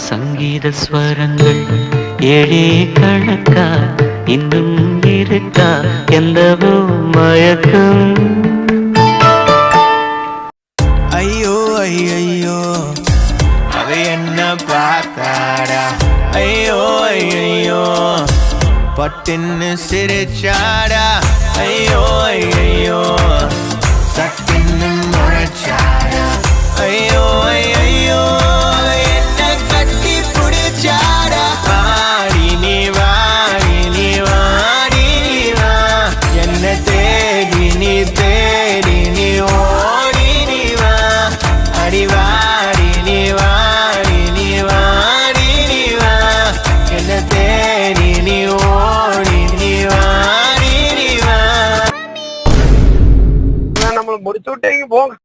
சங்கீத ஸ்வரங்கள் ஏழே கணக்கா இன்னும் இருக்கா எந்தவோ மயக்கம். ஐயோ ஐயோ அவ என்ன பார்த்தாடா, ஐயோ ஐயோ பட்டுன்னு சிரிச்சாடா, ஐயோ ஐயோ சட்டுன்னு முறைச்சாடா, ஐயோ ஐயோ என்ன கட்டி பிடிச்சாடா. வாடி நீ வாடி நீ வாடி நீ வா, என்ன தேடி நீ ஓடி நீ வா, அடி வாடி நீ வாடி நீ வாடி நீ வா, என்ன தேடி நீ ஓடி நீ வாடி நீ வா. நம்மள முடிச்சு விட்டீங்க போங்க.